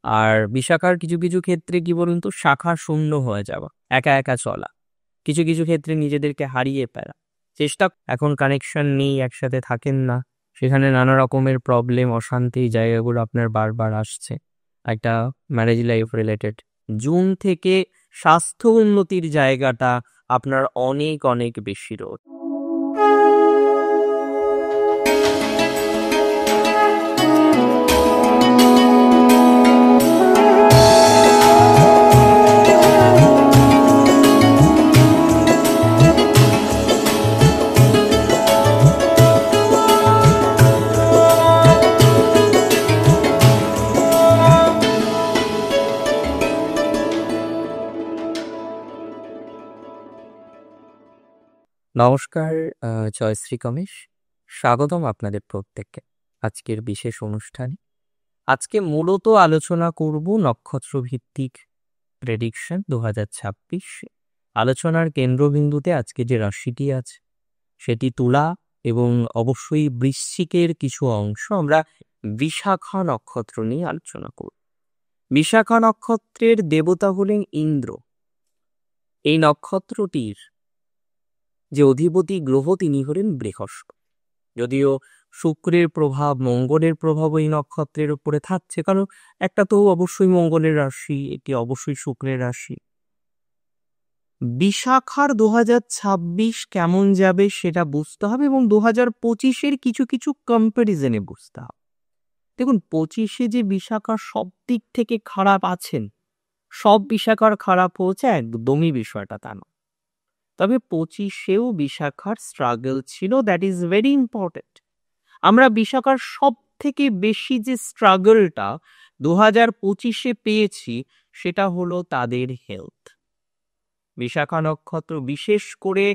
আর বিশাখার কিছু কিছু ক্ষেত্রে কি বলুন তো, শাখা শূন্য হয়ে যাওয়া, একা একা চলা, কিছু কিছু ক্ষেত্রে নিজেদেরকে হারিয়ে ফেলা, চেষ্টা এখন কানেকশন নেই, একসাথে থাকেন না, সেখানে নানা রকমের প্রবলেম, অশান্তি জায়গাগুলো আপনার বারবার আসছে, একটা ম্যারেজ লাইফ রিলেটেড। জুন থেকে স্বাস্থ্য উন্নতির জায়গাটা আপনার অনেক অনেক বেশি রোধ। নমস্কার, জয়শ্রী কমেশ, স্বাগতম আপনাদের প্রত্যেককে আজকের বিশেষ অনুষ্ঠানে। আজকে মূলত আলোচনা করব নক্ষত্র ভিত্তিক প্রেডিকশন 2026। আলোচনার কেন্দ্রবিন্দুতে আজকে যে রাশিটি আছে সেটি তুলা, এবং অবশ্যই বৃশ্চিকের কিছু অংশ আমরা বিশাখা নক্ষত্র নিয়ে আলোচনা করব। বিশাখা নক্ষত্রের দেবতা হলেন ইন্দ্র। এই নক্ষত্রটির যে অধিপতি গ্রহ তিনি হলেন বৃহস্পতি। যদিও শুক্রের প্রভাব, মঙ্গলের প্রভাব এই নক্ষত্রের উপরে থাকছে, কারণ একটা তো অবশ্যই মঙ্গলের রাশি, এটি অবশ্যই শুক্রের রাশি। বিশাখার 2026 কেমন যাবে সেটা বুঝতে হবে, এবং 2025-এর কিছু কিছু কম্প্যারিজনে বুঝতে হবে। দেখুন, 25-এ যে বিশাখার সব দিক থেকে খারাপ আছেন, সব বিশাখার খারাপ হচ্ছে একদমই বিষয়টা তা নয়। তবে 25-এও বিশাখার স্ট্রাগল ছিল, দ্যাট ইজ ভেরি ইম্পর্টেন্ট। আমরা বিশাখার সব থেকে বেশি যে স্ট্রাগলটা 2025-এ পেয়েছি সেটা হলো তাদের হেলথ। বিশাখা নক্ষত্র, বিশেষ করে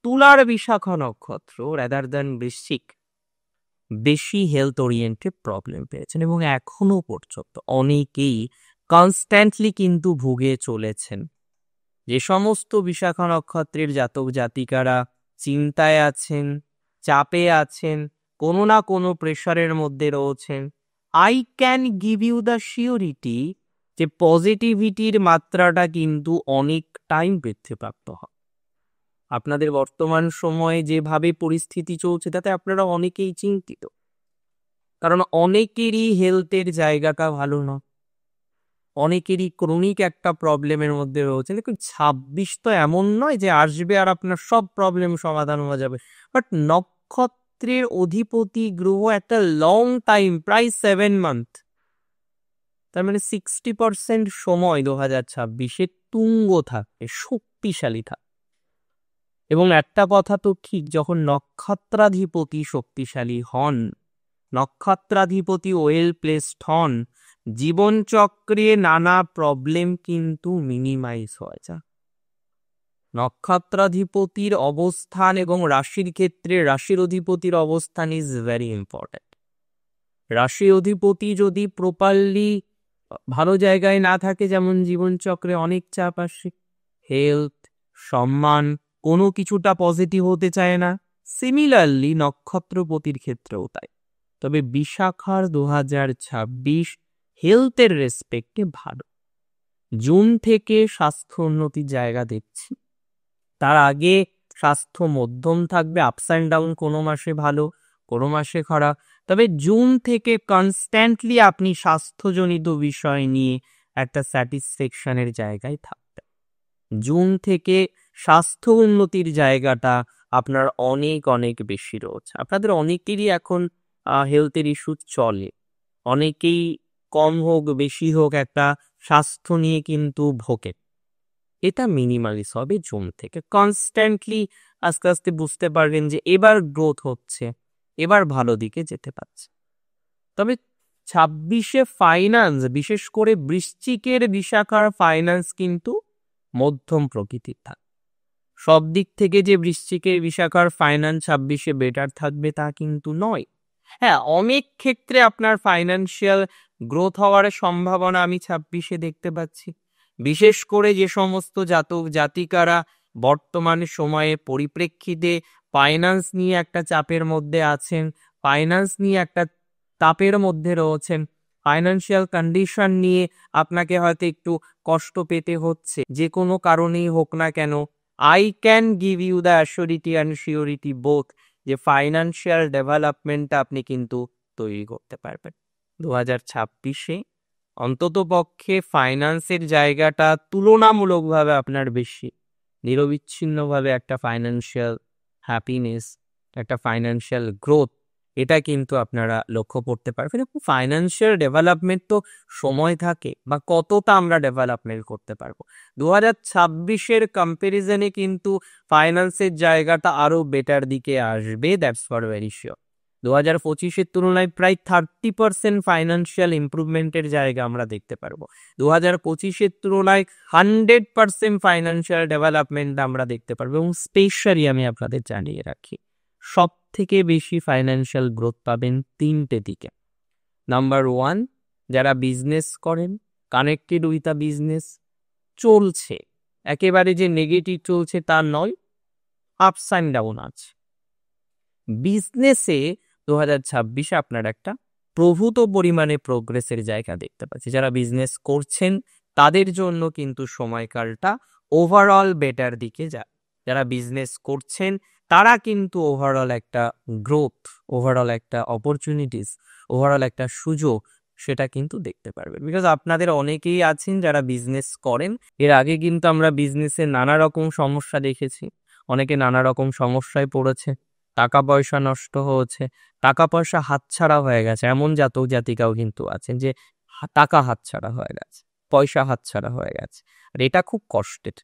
তুলার বিশাখা নক্ষত্র রাদার দ্যান বৃশ্চিক, বেশি হেলথ ওরিয়েন্টেড প্রবলেম পেয়েছেন, এবং এখনো পর্যন্ত অনেকেই কনস্ট্যান্টলি কিন্তু ভুগে চলেছেন। যে সমস্ত বিশাখা নক্ষত্রের জাতক জাতিকারা চিন্তায় আছেন, চাপে আছেন, কোনো না কোনো প্রেশারের মধ্যে রয়েছেন, I can give you the surety যে পজিটিভিটির মাত্রাটা কিন্তু অনেক টাইম বৃদ্ধিপ্রাপ্ত হয়। আপনাদের বর্তমান সময়ে যেভাবে পরিস্থিতি চলছে তাতে আপনারা অনেকেই চিন্তিত, কারণ অনেকেরই হেলথের জায়গাটা ভালো নয়, অনেকেরই ক্রনিক একটা প্রবলেমের মধ্যে রয়েছে। দেখুন, 26 তো এমন নয় যে আসবে আর আপনার সব প্রবলেম সমাধান হয়ে যাবে, বাট নক্ষত্রের অধিপতি গ্রহ একটা লং টাইম, প্রায় 7 মান্থ, তার মানে 60% সময় 2026-এ তুঙ্গ থাকে, শক্তিশালী থাকে। এবং একটা কথা তো ঠিক, যখন নক্ষত্রাধিপতি শক্তিশালী হন, নক্ষত্রাধিপতি ওয়েল প্লেসড হন, জীবনচক্রে নানা প্রবলেম কিন্তু মিনিমাইজ হয়ে যায়। নক্ষত্রাধিপতির অবস্থান এবং রাশির ক্ষেত্রে রাশির অধিপতির অবস্থান ইজ ভেরি ইম্পর্টেন্ট। রাশি অধিপতি যদি প্রপারলি ভালো জায়গায় না থাকে, যেমন জীবনচক্রে অনেক চাপ আসে, হেলথ, সম্মান, কোনো কিছুটা পজিটিভ হতে চায় না। সিমিলারলি নক্ষত্রপতির ক্ষেত্রেও তাই। তবে বিশাখার 2026 হেলথের রেসপেক্টে ভালো। জুন থেকে স্বাস্থ্য উন্নতির জায়গা দেখছি। তার আগে স্বাস্থ্য মধ্যম থাকবে, আপস অ্যান্ড ডাউন, কোনো মাসে ভালো, কোনো মাসে খারাপ। তবে জুন থেকে কনস্ট্যান্টলি আপনি স্বাস্থ্যজনিত বিষয় নিয়ে একটা স্যাটিসফ্যাকশনের জায়গায় থাকবেন। জুন থেকে স্বাস্থ্য উন্নতির জায়গাটা আপনার অনেক অনেক বেশি রয়েছে। আপনাদের অনেকেরই এখন হেলথের ইস্যু চলে, অনেকেই কম হোক বেশি হোক একটা স্বাস্থ্য নিয়ে কিন্তু ভোগে। এটা মিনিমালিস হবে জুন থেকে। কনস্ট্যান্টলি আস্তে আস্তে বুঝতে পারবেন যে এবার গ্রোথ হচ্ছে, এবার ভালো দিকে যেতে পারছে। তবে 26-এ ফাইন্যান্স, বিশেষ করে বৃশ্চিকের বিশাখার ফাইন্যান্স কিন্তু মধ্যম প্রকৃতির থাকে। সব দিক থেকে যে বৃশ্চিকের বিশাখার ফাইন্যান্স 26-এ বেটার থাকবে তা কিন্তু নয়। হ্যাঁ, অনেক ক্ষেত্রে আপনার ফাইন্যান্সিয়াল গ্রোথ হওয়ার সম্ভাবনা আমি 26-এ দেখতে পাচ্ছি। বিশেষ করে যে সমস্ত জাতক জাতিকারা বর্তমান সময়ে পরিপ্রেক্ষিতে ফাইন্যান্স নিয়ে একটা চাপের মধ্যে আছেন, ফাইন্যান্স নিয়ে একটা তাপের মধ্যে রয়েছেন, ফাইন্যান্সিয়াল কন্ডিশন নিয়ে আপনাকে হয়তো একটু কষ্ট পেতে হচ্ছে, যে কোনো কারণেই হোক না কেন, I can give you the assurity and surety both যে ফাইন্যান্সিয়াল ডেভেলপমেন্টটা আপনি কিন্তু তৈরি করতে পারবেন। 2026-এ অন্তত পক্ষে ফাইন্যান্সের জায়গাটা তুলনামূলকভাবে আপনার বেশি, নিরবিচ্ছিন্নভাবে একটা ফাইন্যান্সিয়াল হ্যাপিনেস, একটা ফাইন্যান্সিয়াল গ্রোথ, এটা কিন্তু আপনারা লক্ষ্য করতে পারবেন। এবং ফাইন্যান্সিয়াল ডেভেলপমেন্ট তো সময় থাকে, বা কতটা আমরা ডেভেলপমেন্ট করতে পারবো। 2026-এর কম্প্যারিজনে কিন্তু ফাইন্যান্সের জায়গাটা আরো বেটার দিকে আসবে, দ্যাটস ফর ভেরি শিওর। 2025-এর তুলনায় প্রায় 30% ফাইন্যান্সিয়াল ইমপ্রুভমেন্টের জায়গা আমরা দেখতে পারবো। 2025-এর তুলনায় 100% ফাইন্যান্সিয়াল ডেভেলপমেন্ট আমরা দেখতে পারবো। এবং স্পেশালি আমি আপনাদের জানিয়ে রাখি, সব থেকে বেশি ফাইন্যান্সিয়াল গ্রোথ পাবেন 3টে দিকে। নাম্বার 1, যারা বিজনেস করেন, কানেক্টেড উইথ আ বিজনেস, চলছে, একেবারে যে নেগেটিভ চলছে তা নয়, আপস অ্যান্ড ডাউন আছে। বিজনেসে 2026-এ আপনার একটা প্রভূত পরিমাণে প্রোগ্রেসের জায়গা দেখতে পাচ্ছি। যারা বিজনেস করছেন তাদের জন্য কিন্তু সময়কালটা ওভারঅল বেটার দিকে যায়। যারা বিজনেস করছেন তারা কিন্তু ওভারঅল একটা গ্রোথ, ওভারঅল একটা অপরচুনিটিস, ওভারঅল একটা সুযোগ, সেটা কিন্তু দেখতে পারবেন। বিকজ আপনাদের অনেকেই আছেন যারা বিজনেস করেন। এর আগে কিন্তু আমরা বিজনেসে নানা রকম সমস্যা দেখেছি, অনেকে নানা রকম সমস্যায় পড়েছে, টাকা পয়সা নষ্ট হয়েছে, টাকা পয়সা হাতছাড়া হয়ে গেছে। এমন জাতক জাতিকাও কিন্তু আছেন যে টাকা হাতছাড়া হয়ে গেছে, পয়সা হাতছাড়া হয়ে গেছে, আর এটা খুব কষ্টের।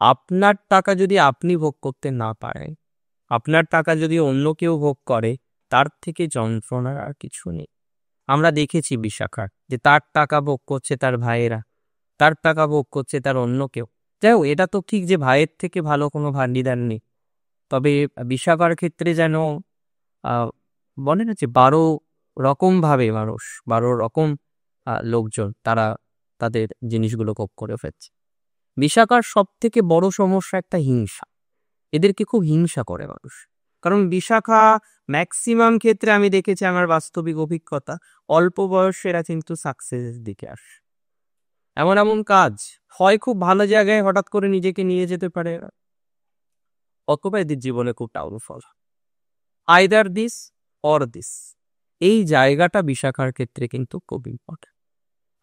আপনার টাকা যদি আপনি ভোগ করতে না পারেন, আপনার টাকা যদি অন্য কেউ ভোগ করে, তার থেকে যন্ত্রণার আর কিছু নেই। আমরা দেখেছি বিশাখার যে তার টাকা ভোগ করছে তার ভাইয়েরা, তার টাকা ভোগ করছে তার অন্য কেউ। যাই হোক, এটা তো ঠিক যে ভাইয়ের থেকে ভালো কোনো ভান্ডিদার নেই, তবে বিশাখার ক্ষেত্রে যেন বলে না যে 12 রকম ভাবে মানুষ, 12 রকম লোকজন তারা তাদের জিনিসগুলো ভোগ করে ফেলছে। বিশাখার সব থেকে বড় সমস্যা একটা হিংসা, এদেরকে খুব হিংসা করে মানুষ। কারণ বিশাখা ম্যাক্সিমাম ক্ষেত্রে আমি দেখেছি, আমার বাস্তবিক অভিজ্ঞতা, অল্প বয়সে এরা কিন্তু সাকসেসের দিকে আসে। এমন এমন কাজ হয় খুব ভালো জায়গায় হঠাৎ করে নিজেকে নিয়ে যেতে পারে এরা, অথবা এদের জীবনে খুব downfall, either this or this. এই জায়গাটা বিশাখার ক্ষেত্রে কিন্তু খুব ইম্পর্টেন্ট।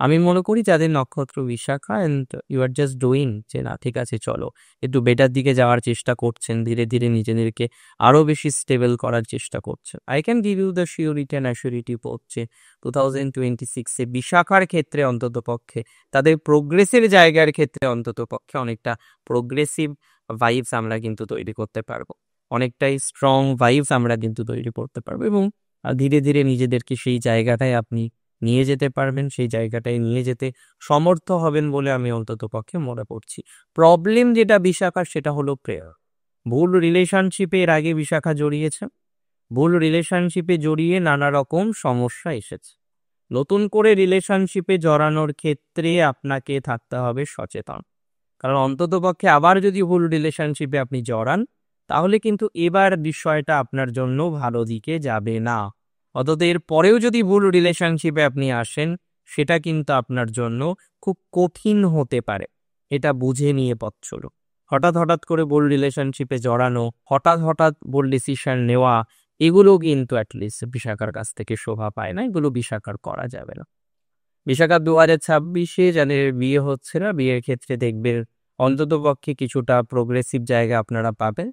আমি মনে করি যাদের নক্ষত্র Vishakha and you are just doing যে না ঠিক আছে চলো একটু বেটার দিকে যাওয়ার চেষ্টা করছেন, ধীরে ধীরে নিজেদেরকে আরও বেশি স্টেবল করার চেষ্টা করছেন, I can give you the surety and assurity হচ্ছে 2026-এ বিশাখার ক্ষেত্রে অন্তত পক্ষে তাদের প্রোগ্রেসের জায়গার ক্ষেত্রে অন্তত পক্ষে অনেকটা প্রোগ্রেসিভ ভাইবস আমরা কিন্তু তৈরি করতে পারবো, অনেকটাই স্ট্রং ভাইবস আমরা কিন্তু তৈরি করতে পারবো। এবং ধীরে ধীরে নিজেদেরকে সেই জায়গাটায় আপনি নিয়ে যেতে পারবেন, সেই জায়গাটায় নিয়ে যেতে সমর্থ হবেন বলে আমি অন্তত পক্ষে মনে করছি। প্রবলেম যেটা বিশাখার সেটা হলো প্রেয়ার। ভুল রিলেশনশিপে এর আগে বিশাখা জড়িয়েছে, ভুল রিলেশনশিপে জড়িয়ে নানা রকম সমস্যা এসেছে। নতুন করে রিলেশনশিপে জড়ানোর ক্ষেত্রে আপনাকে থাকতে হবে সচেতন, কারণ অন্তত পক্ষে আবার যদি ভুল রিলেশনশিপে আপনি জড়ান, তাহলে কিন্তু এবার বিষয়টা আপনার জন্য ভালো দিকে যাবে না। অন্তত এর পরেও যদি ভুল রিলেশনশিপে আপনি আসেন, সেটা কিন্তু আপনার জন্য খুব কঠিন হতে পারে। এটা বুঝে নিয়ে পথ চলো। হঠাৎ হঠাৎ করে ভুল রিলেশনশিপে জড়ানো, হঠাৎ হঠাৎ ভুল ডিসিশন নেওয়া, এগুলো কিন্তু অ্যাটলিস্ট বিশাখার কাছ থেকে শোভা পায় না, এগুলো বিশাখার করা যাবে না। বিশাখা 2026-এ যাদের বিয়ে হচ্ছে না, বিয়ের ক্ষেত্রে দেখবেন অন্তত পক্ষে কিছুটা প্রোগ্রেসিভ জায়গা আপনারা পাবেন।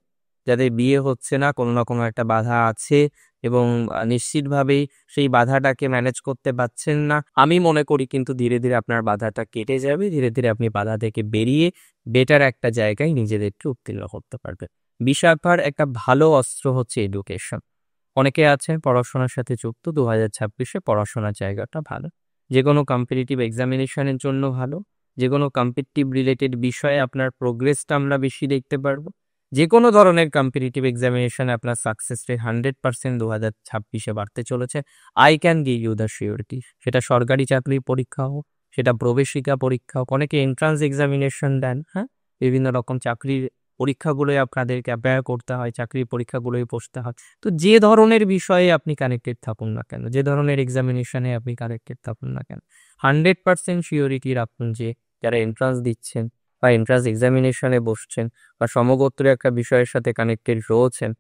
যাদের বিয়ে হচ্ছে না, কোনো না কোনো একটা বাধা আছে এবং নিশ্চিতভাবেই সেই বাধাটাকে ম্যানেজ করতে পারছেন না, আমি মনে করি কিন্তু ধীরে ধীরে আপনার বাধাটা কেটে যাবে, ধীরে ধীরে আপনি বাধা থেকে বেরিয়ে বেটার একটা জায়গায় নিজেদেরকে উত্তীর্ণ করতে পারবেন। বিশাখার একটা ভালো অস্ত্র হচ্ছে এডুকেশন। অনেকে আছে পড়াশোনার সাথে যুক্ত, 2026-এ পড়াশোনার জায়গাটা ভালো, যে কোনো কম্পিটিটিভ এক্সামিনেশনের জন্য ভালো, যে কোনো কম্পিটিটিভ রিলেটেড বিষয়ে আপনার প্রোগ্রেসটা আমরা বেশি দেখতে পারবো। যে কোনো ধরনের কম্পিটিটিভ এক্সামিনেশনে আপনার সাকসেস রেট 100% 2026-এ বাড়তে চলেছে। I can give you the surety. সেটা সরকারি চাকরির পরীক্ষা হোক, সেটা প্রবেশিকা পরীক্ষা হোক, অনেকে এন্ট্রান্স এক্সামিনেশন দেন, হ্যাঁ, বিভিন্ন রকম চাকরির পরীক্ষাগুলোয় আপনাদেরকে অ্যাপিয়ার করতে হয়, চাকরির পরীক্ষাগুলোয় বসতে হয়। তো যে ধরনের বিষয়ে আপনি কানেক্টেড থাকুন না কেন, যে ধরনের এক্সামিনেশনে আপনি কানেক্টেড থাকুন না কেন, 100% শিওরিটি রাখুন যে যারা এন্ট্রান্স দিচ্ছেন বা এন্ট্রান্স এক্সামিনেশনে বসছেন বা সমগোত্র একটা বিষয়ের সাথে কানেক্টেড রয়েছেন,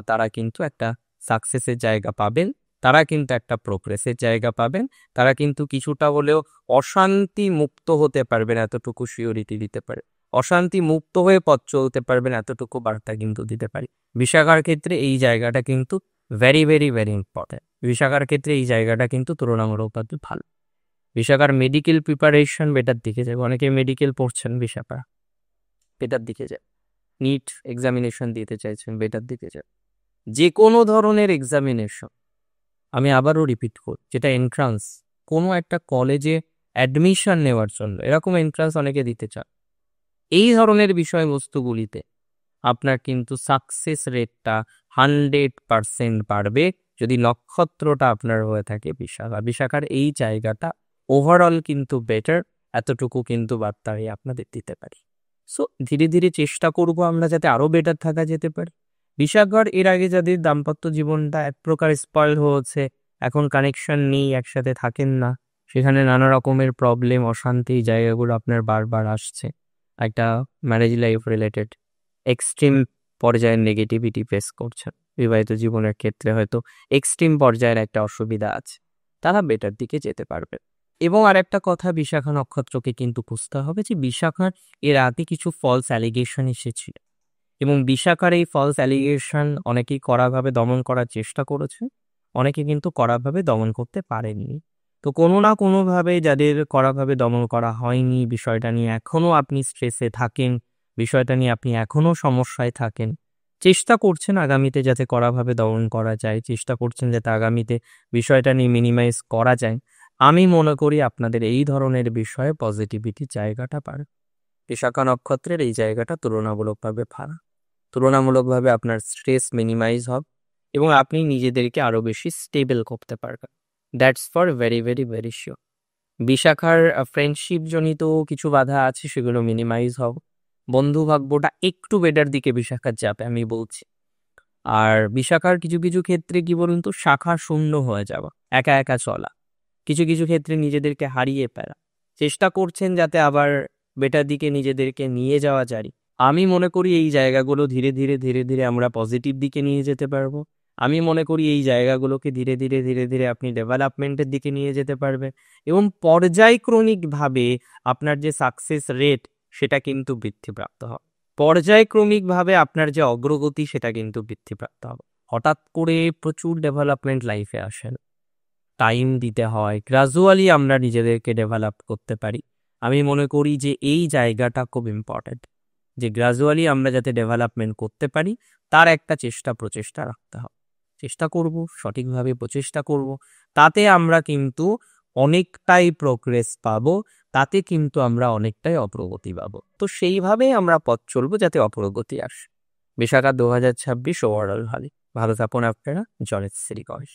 তারা কিন্তু একটা সাকসেসের জায়গা পাবেন, তারা কিন্তু একটা প্রোগ্রেসের জায়গা পাবেন, তারা কিন্তু কিছুটা হলেও অশান্তি মুক্ত হতে পারবেন, এতটুকু শিওরিটি দিতে পারে। অশান্তি মুক্ত হয়ে পথ চলতে পারবেন, এতটুকু বার্তা কিন্তু দিতে পারি। বিশাখার ক্ষেত্রে এই জায়গাটা কিন্তু ভেরি ভেরি ভেরি ইম্পর্টেন্ট। বিশাখার ক্ষেত্রে এই জায়গাটা কিন্তু তুলনামূলকভাবে ভালো। বিশাখার মেডিকেল প্রিপারেশন বেটার দিকে যাবে, অনেকে মেডিকেল পড়ছেন, বিশাখা বেটার দিকে যায়। নিট এক্সামিনেশন দিতে চাইছেন, বেটার দিকে যাবে। যে কোনো ধরনের এক্সামিনেশন, আমি আবারও রিপিট করি, যেটা এন্ট্রান্স, কোনো একটা কলেজে অ্যাডমিশন নেওয়ার জন্য এরকম এন্ট্রান্স অনেকে দিতে চান, এই ধরনের বিষয়বস্তুগুলিতে আপনার কিন্তু সাকসেস রেটটা 100% বাড়বে যদি নক্ষত্রটা আপনার হয়ে থাকে বিশাখা। বিশাখার এই জায়গাটা ওভারঅল কিন্তু বেটার, এতটুকু কিন্তু বার্তা আমি আপনাদের দিতে পারি। সো ধীরে ধীরে চেষ্টা করব আমরা যাতে আরও বেটার থাকা যেতে পারে। বিশাখার এর আগে যাদের দাম্পত্য জীবনটা এক প্রকার স্পয়েল হয়েছে, এখন কানেকশন নেই, একসাথে থাকেন না, সেখানে নানা রকমের প্রবলেম, অশান্তি, জায়গাগুলো আপনার বারবার আসছে, একটা ম্যারেজ লাইফ রিলেটেড এক্সট্রিম পর্যায়ের নেগেটিভিটি ফেস করছেন, বিবাহিত জীবনের ক্ষেত্রে হয়তো এক্সট্রিম পর্যায়ের একটা অসুবিধা আছে, তারা বেটার দিকে যেতে পারবে। এবং আরেকটা কথা, বিশাখা নক্ষত্রকে কিন্তু বুঝতে হবে যে বিশাখার এর আগে কিছু ফলস অ্যালিগেশন এসেছিল এবং বিশাখার এই ফলস অ্যালিগেশন অনেকেই কড়াভাবে দমন করার চেষ্টা করেছে, অনেকে কিন্তু কড়াভাবে দমন করতে পারেননি। তো কোনো না কোনোভাবে যাদের কড়াভাবে দমন করা হয়নি, বিষয়টা নিয়ে এখনও আপনি স্ট্রেসে থাকেন, বিষয়টা নিয়ে আপনি এখনও সমস্যায় থাকেন, চেষ্টা করছেন আগামীতে যাতে কড়াভাবে দমন করা যায়, চেষ্টা করছেন যাতে আগামীতে বিষয়টা নিয়ে মিনিমাইজ করা যায়, আমি মনে করি আপনাদের এই ধরনের বিষয়ে পজিটিভিটি জায়গাটা পারে। বিশাখা নক্ষত্রের এই জায়গাটা তুলনামূলকভাবে ভালো, তুলনামূলকভাবে আপনার স্ট্রেস মিনিমাইজ হবে এবং আপনি নিজেদেরকে আরও বেশি স্টেবল করতে পারবেন। That's for very very very sure. বিশাখার ফ্রেন্ডশিপ জনিত কিছু বাধা আছে, সেগুলো মিনিমাইজ হবে, বন্ধু ভাগ্যটা একটু বেটার দিকে বিশাখার যাবে আমি বলছি। আর বিশাখার কিছু কিছু ক্ষেত্রে কি বলুন তো, শাখা শূন্য হয়ে যাওয়া, একা একা চলা, কিছু কিছু ক্ষেত্রে নিজেদেরকে হারিয়ে ফেলা, চেষ্টা করছেন যাতে আবার বেটার দিকে নিজেদেরকে নিয়ে যাওয়া যায়। আমি মনে করি এই জায়গাগুলো ধীরে ধীরে ধীরে ধীরে আমরা পজিটিভ দিকে নিয়ে যেতে পারবো। আমি মনে করি এই জায়গাগুলোকে ধীরে ধীরে ধীরে ধীরে আপনি ডেভেলপমেন্টের দিকে নিয়ে যেতে পারবেন এবং পর্যায়ক্রমিকভাবে আপনার যে সাকসেস রেট সেটা কিন্তু বৃদ্ধিপ্রাপ্ত হবে। পর্যায়ক্রমিকভাবে আপনার যে অগ্রগতি সেটা কিন্তু বৃদ্ধিপ্রাপ্ত হবে। হঠাৎ করে প্রচুর ডেভেলপমেন্ট লাইফে আসেন, টাইম দিতে হয়, গ্রাজুয়ালি আমরা নিজেদেরকে ডেভেলপ করতে পারি। আমি মনে করি যে এই জায়গাটা খুব ইম্পর্ট্যান্ট, যে গ্রাজুয়ালি আমরা যাতে ডেভেলপমেন্ট করতে পারি তার একটা প্রচেষ্টা রাখতে হবে। চেষ্টা করব, সঠিকভাবে প্রচেষ্টা করব, তাতে আমরা কিন্তু অনেকটাই প্রোগ্রেস পাবো, তাতে কিন্তু আমরা অনেকটাই অগ্রগতি পাবো। তো সেইভাবেই আমরা পথ চলবো যাতে অগ্রগতি আসে। বিশাখা 2026 ওভারঅল ভালো থাকুন আপনারা। জলের শ্রী গণেশ।